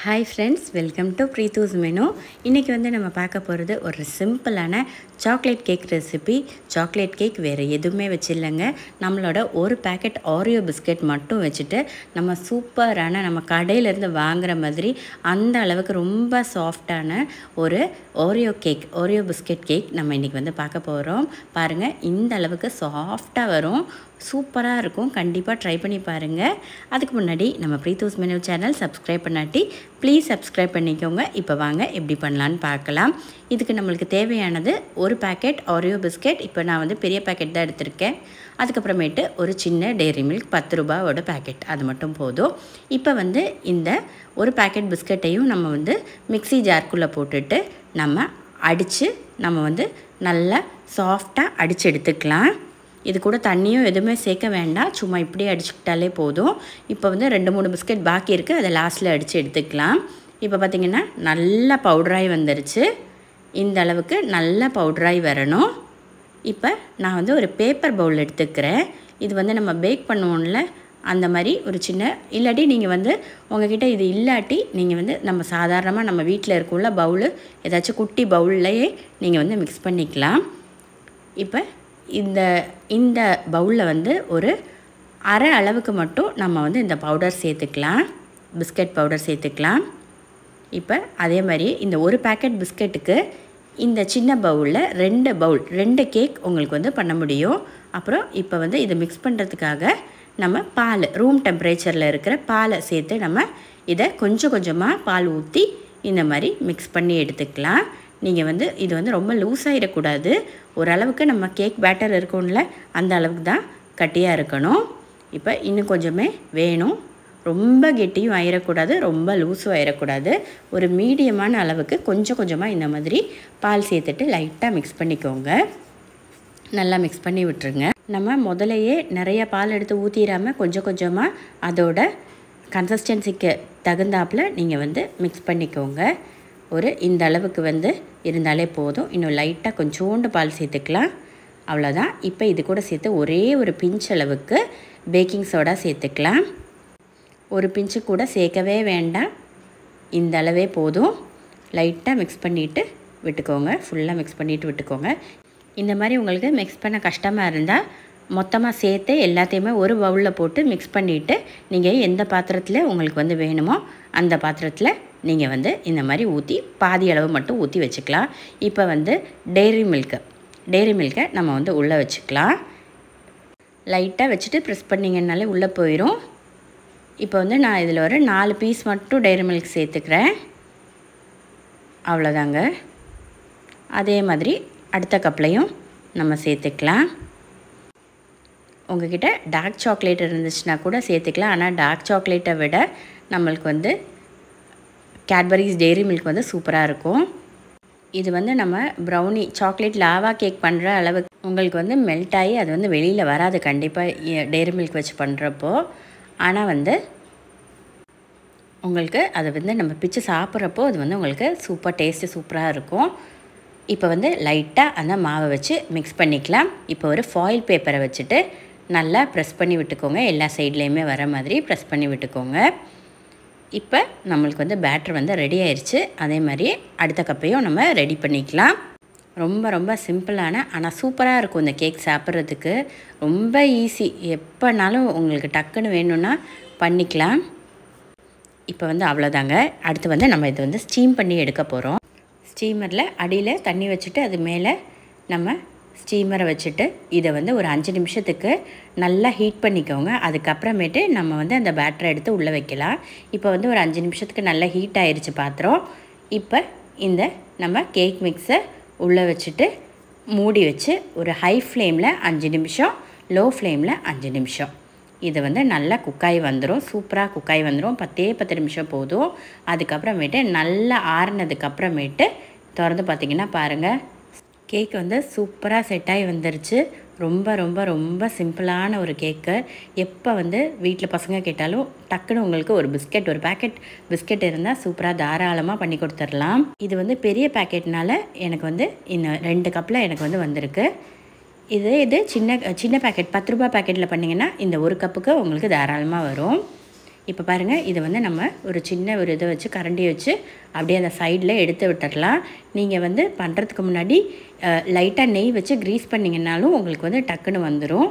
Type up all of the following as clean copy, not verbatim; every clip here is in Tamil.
Hi friends, welcome to Preethu's Menu. இன்னைக்கு வந்து நம்ம பார்க்க போகிறது ஒரு சிம்பிளான chocolate cake recipe. Chocolate cake வேறு எதுவுமே வச்சில்லைங்க. நம்மளோட ஒரு பேக்கெட் ஆரியோ பிஸ்கெட் மட்டும் வச்சுட்டு நம்ம சூப்பரான நம்ம கடையிலேருந்து வாங்குகிற மாதிரி அந்த அளவுக்கு ரொம்ப சாஃப்டான ஒரு ஓரியோ பிஸ்கெட் கேக் நம்ம இன்றைக்கி வந்து பார்க்க போகிறோம். பாருங்கள், இந்த அளவுக்கு சாஃப்டாக வரும், சூப்பராக இருக்கும். கண்டிப்பாக ட்ரை பண்ணி பாருங்கள். அதுக்கு முன்னாடி நம்ம ப்ரீத்தூஸ் மெனு சேனல் சப்ஸ்கிரைப் பண்ணாட்டி ப்ளீஸ் சப்ஸ்கிரைப் பண்ணிக்கோங்க. இப்போ வாங்க எப்படி பண்ணலான்னு பார்க்கலாம். இதுக்கு நம்மளுக்கு தேவையானது ஒரு பேக்கெட் ஆரியோ பிஸ்கெட். இப்போ நான் வந்து பெரிய பேக்கெட் தான் எடுத்திருக்கேன். அதுக்கப்புறமேட்டு ஒரு சின்ன டெய்ரி மில்க் 10 ரூபாவோட பேக்கெட், அது மட்டும் போதும். இப்போ வந்து இந்த ஒரு பேக்கெட் பிஸ்கெட்டையும் நம்ம வந்து மிக்ஸி ஜார்க்குள்ளே போட்டுட்டு நம்ம வந்து நல்லா சாஃப்டாக அடித்து எடுத்துக்கலாம். இது கூட தண்ணியும் எதுவுமே சேர்க்க வேண்டாம், சும்மா இப்படியே அடிச்சுக்கிட்டாலே போதும். இப்போ வந்து 2-3 பிஸ்கெட் பாக்கி இருக்குது, அதை லாஸ்ட்டில் அடித்து எடுத்துக்கலாம். இப்போ பார்த்திங்கன்னா நல்லா பவுடராகி வந்துருச்சு. இந்த அளவுக்கு நல்லா பவுடராகி வரணும். இப்போ நான் வந்து ஒரு பேப்பர் பவுல் எடுத்துக்கிறேன். இது வந்து நம்ம பேக் பண்ணுவோம்ல, அந்த மாதிரி ஒரு சின்ன, இல்லாட்டி நீங்கள் வந்து உங்கள்கிட்ட இது இல்லாட்டி நீங்கள் வந்து நம்ம சாதாரணமாக நம்ம வீட்டில் இருக்குள்ள பவுலு, ஏதாச்சும் குட்டி பவுல்லையே நீங்கள் வந்து மிக்ஸ் பண்ணிக்கலாம். இப்போ இந்த பவுலில் வந்து ஒரு அரை அளவுக்கு மட்டும் நம்ம வந்து இந்த பவுடர் சேர்த்துக்கலாம், பிஸ்கட் பவுடர் சேர்த்துக்கலாம். இப்போ அதே மாதிரி இந்த ஒரு பேக்கெட் பிஸ்கெட்டுக்கு இந்த சின்ன பவுலில் 2 கேக் உங்களுக்கு வந்து பண்ண முடியும். அப்புறம் இப்போ வந்து இதை மிக்ஸ் பண்ணுறதுக்காக நம்ம பால், ரூம் டெம்பரேச்சரில் இருக்கிற பாலை சேர்த்து நம்ம இதை கொஞ்சம் கொஞ்சமாக பால் ஊற்றி இந்த மாதிரி மிக்ஸ் பண்ணி எடுத்துக்கலாம். நீங்கள் வந்து இது வந்து ரொம்ப லூஸ் ஆகிடக்கூடாது, ஓரளவுக்கு நம்ம கேக் பேட்டர் இருக்கும்ல அந்த அளவுக்கு தான் கட்டியாக இருக்கணும். இப்போ இன்னும் கொஞ்சமே வேணும், ரொம்ப கெட்டியும் ஆயிடக்கூடாது, ரொம்ப லூஸும் ஆயிடக்கூடாது. ஒரு மீடியமான அளவுக்கு கொஞ்சம் கொஞ்சமாக இந்த மாதிரி பால் சேர்த்துட்டு லைட்டாக மிக்ஸ் பண்ணிக்கோங்க. நல்லா மிக்ஸ் பண்ணி விட்டுருங்க. நம்ம முதலையே நிறைய பால் எடுத்து ஊற்றிடாமல் கொஞ்சம் கொஞ்சமாக அதோட கன்சிஸ்டன்சிக்கு தகுந்தாப்பில் நீங்கள் வந்து மிக்ஸ் பண்ணிக்கோங்க. இந்த அளவுக்கு வந்து இருந்தாலே போதும். இன்னும் லைட்டாக கொஞ்சோண்டு பால் சேர்த்துக்கலாம், அவ்வளோதான். இப்போ இது கூட சேர்த்து ஒரே ஒரு பிஞ்ச் அளவுக்கு பேக்கிங் சோடா சேர்த்துக்கலாம். ஒரு பிஞ்சு கூட சேர்க்கவே வேண்டாம், இந்த அளவே போதும். லைட்டாக மிக்ஸ் பண்ணிவிட்டு விட்டுக்கோங்க, ஃபுல்லாக மிக்ஸ் பண்ணிவிட்டு விட்டுக்கோங்க. இந்த மாதிரி உங்களுக்கு மிக்ஸ் பண்ண கஷ்டமாக இருந்தால் மொத்தமாக சேர்த்து எல்லாத்தையுமே ஒரு பவுலில் போட்டு மிக்ஸ் பண்ணிவிட்டு நீங்கள் எந்த பாத்திரத்தில் உங்களுக்கு வந்து வேணுமோ அந்த பாத்திரத்தில் நீங்கள் வந்து இந்த மாதிரி ஊற்றி பாதி அளவு மட்டும் ஊற்றி வச்சுக்கலாம். இப்போ வந்து டெய்ரி மில்கை நம்ம வந்து உள்ளே வச்சுக்கலாம். லைட்டாக வச்சுட்டு ப்ரெஸ் பண்ணிங்கன்னாலே உள்ளே போயிடும். இப்போ வந்து நான் இதில் ஒரு 4 பீஸ் மட்டும் டெய்ரி மில்க் சேர்த்துக்கிறேன், அவ்வளோதாங்க. அதே மாதிரி அடுத்த கப்லையும் நம்ம சேர்த்துக்கலாம். உங்கள்கிட்ட டார்க் சாக்லேட் இருந்துச்சுன்னா கூட சேர்த்துக்கலாம். ஆனால் டார்க் சாக்லேட்டை விட நம்மளுக்கு வந்து கேட்பரிஸ் டெய்ரி மில்க் வந்து சூப்பராக இருக்கும். இது வந்து நம்ம ப்ரௌனி சாக்லேட் லாவா கேக் பண்ணுற அளவுக்கு உங்களுக்கு வந்து மெல்ட் ஆகி அது வந்து வெளியில் வராது கண்டிப்பாக டெய்ரி மில்க் வச்சு பண்ணுறப்போ. ஆனால் வந்து உங்களுக்கு அதை வந்து நம்ம பிச்சு சாப்பிட்றப்போ அது வந்து உங்களுக்கு சூப்பராக இருக்கும். இப்போ வந்து லைட்டாக அந்த மாவை வச்சு மிக்ஸ் பண்ணிக்கலாம். இப்போ ஒரு ஃபாயில் பேப்பரை வச்சுட்டு நல்லா ப்ரெஸ் பண்ணி விட்டுக்கோங்க, எல்லா சைட்லேயுமே வர மாதிரி ப்ரெஸ் பண்ணி விட்டுக்கோங்க. இப்போ நம்மளுக்கு வந்து பேட்டர் வந்து ரெடி ஆயிடுச்சு. அதே மாதிரி அடுத்த கப்பையும் நம்ம ரெடி பண்ணிக்கலாம். ரொம்ப ரொம்ப சிம்பிளான ஆனால் சூப்பராக இருக்கும் இந்த கேக் சாப்பிட்றதுக்கு. ரொம்ப ஈஸி, எப்போனாலும் உங்களுக்கு டக்குன்னு வேணும்னா பண்ணிக்கலாம். இப்போ வந்து அவ்வளோதாங்க. அடுத்து வந்து நம்ம இதை வந்து ஸ்டீம் பண்ணி எடுக்க போகிறோம். ஸ்டீமரில் அடியில் தண்ணி வச்சுட்டு அது மேலே நம்ம ஸ்டீமரை வச்சுட்டு இதை வந்து ஒரு 5 நிமிஷத்துக்கு நல்லா ஹீட் பண்ணிக்கோங்க. அதுக்கப்புறமேட்டு நம்ம வந்து அந்த பேட்டரை எடுத்து உள்ளே வைக்கலாம். இப்போ வந்து ஒரு 5 நிமிஷத்துக்கு நல்லா ஹீட் ஆயிடுச்சு பாத்திரம். இப்போ இந்த நம்ம கேக் மிக்ஸை உள்ளே வச்சுட்டு மூடி வச்சு ஒரு ஹை ஃப்ளேமில் 5 நிமிஷம், லோ ஃப்ளேமில் 5 நிமிஷம் இது வந்து நல்லா குக்காய் வந்துடும், சூப்பராக குக்காய் வந்துடும். 10 நிமிஷம் போதும். அதுக்கப்புறமேட்டு நல்லா ஆறுனதுக்கப்புறமேட்டு திறந்து பார்த்திங்கன்னா பாருங்கள், கேக் வந்து சூப்பராக செட்டாகி வந்துருச்சு. ரொம்ப ரொம்ப ரொம்ப சிம்பிளான ஒரு கேக்கு. எப்போ வந்து வீட்டில் பசங்க கேட்டாலும் டக்குன்னு உங்களுக்கு ஒரு பேக்கெட் பிஸ்கெட் இருந்தால் சூப்பராக தாராளமாக பண்ணி கொடுத்துடலாம். இது வந்து பெரிய பேக்கெட்னால எனக்கு வந்து இன்னும் 2 கப்பில் எனக்கு வந்து வந்திருக்கு. இது சின்ன பேக்கெட் 10 ரூபா பேக்கெட்டில் பண்ணிங்கன்னா இந்த ஒரு கப்புக்கு உங்களுக்கு தாராளமாக வரும். இப்போ பாருங்கள், இதை வந்து நம்ம ஒரு சின்ன ஒரு இதை வச்சு கரண்டியை வச்சு அப்படியே அந்த சைடில் எடுத்து விட்டுடலாம். நீங்கள் வந்து பண்ணுறதுக்கு முன்னாடி லைட்டாக நெய் வச்சு க்ரீஸ் பண்ணிங்கன்னாலும் உங்களுக்கு வந்து டக்குன்னு வந்துடும்.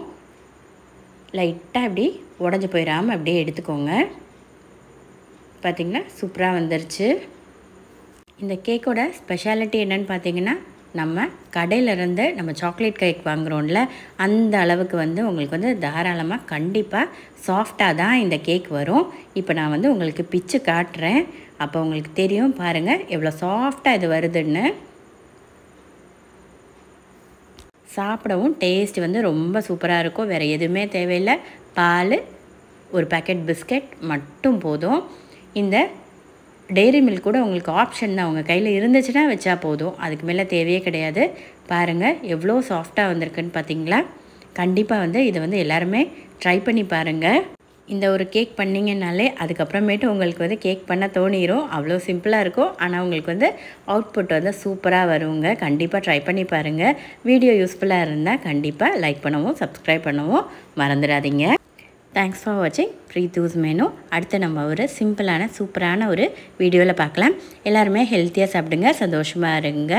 லைட்டாக இப்படி உடஞ்சி போயிடாமல் அப்படியே எடுத்துக்கோங்க. பார்த்திங்கன்னா சூப்பராக வந்துருச்சு. இந்த கேக்கோட ஸ்பெஷாலிட்டி என்னென்னு பார்த்தீங்கன்னா, நம்ம கடையிலேருந்து நம்ம சாக்லேட் கேக் வாங்குகிறோம்ல, அந்த அளவுக்கு வந்து உங்களுக்கு வந்து தாராளமாக கண்டிப்பாக சாஃப்டாக தான் இந்த கேக் வரும். இப்போ நான் வந்து உங்களுக்கு பிச்சு காட்டுறேன். அப்போ உங்களுக்கு தெரியும் பாருங்கள் எவ்வளோ சாஃப்டாக இது வருதுன்னு. சாப்பிடவும் டேஸ்ட் வந்து ரொம்ப சூப்பராக இருக்கும். வேறு எதுவுமே தேவையில்லை. பால், ஒரு பேக்கெட் பிஸ்கட் மட்டும் போதும். இந்த டெய்ரி மில்க் கூட உங்களுக்கு ஆப்ஷன் தான். உங்கள் கையில் இருந்துச்சுன்னா வச்சா போதும். அதுக்கு மேலே தேவையே கிடையாது. பாருங்கள் எவ்வளோ சாஃப்டாக வந்திருக்குன்னு பார்த்தீங்களா? கண்டிப்பாக வந்து இதை வந்து எல்லாருமே ட்ரை பண்ணி பாருங்கள். இந்த ஒரு கேக் பண்ணிங்கனாலே அதுக்கப்புறமேட்டு உங்களுக்கு வந்து கேக் பண்ண தோணிடும். அவ்வளோ சிம்பிளாக இருக்கும். ஆனால் உங்களுக்கு வந்து அவுட்புட் வந்து சூப்பராக வருங்க. கண்டிப்பாக ட்ரை பண்ணி பாருங்கள். வீடியோ யூஸ்ஃபுல்லாக இருந்தால் கண்டிப்பாக லைக் பண்ணவும் சப்ஸ்கிரைப் பண்ணவும் மறந்துடாதீங்க. தேங்க்ஸ் ஃபார் வாட்சிங் ப்ரீத்தூஸ் மெனு. அடுத்து நம்ம ஒரு சிம்பிளான சூப்பரான ஒரு வீடியோவில் பார்க்கலாம். எல்லாருமே ஹெல்த்தியாக சாப்பிடுங்க, சந்தோஷமாக இருங்க.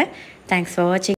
தேங்க்ஸ் ஃபார் வாட்சிங்.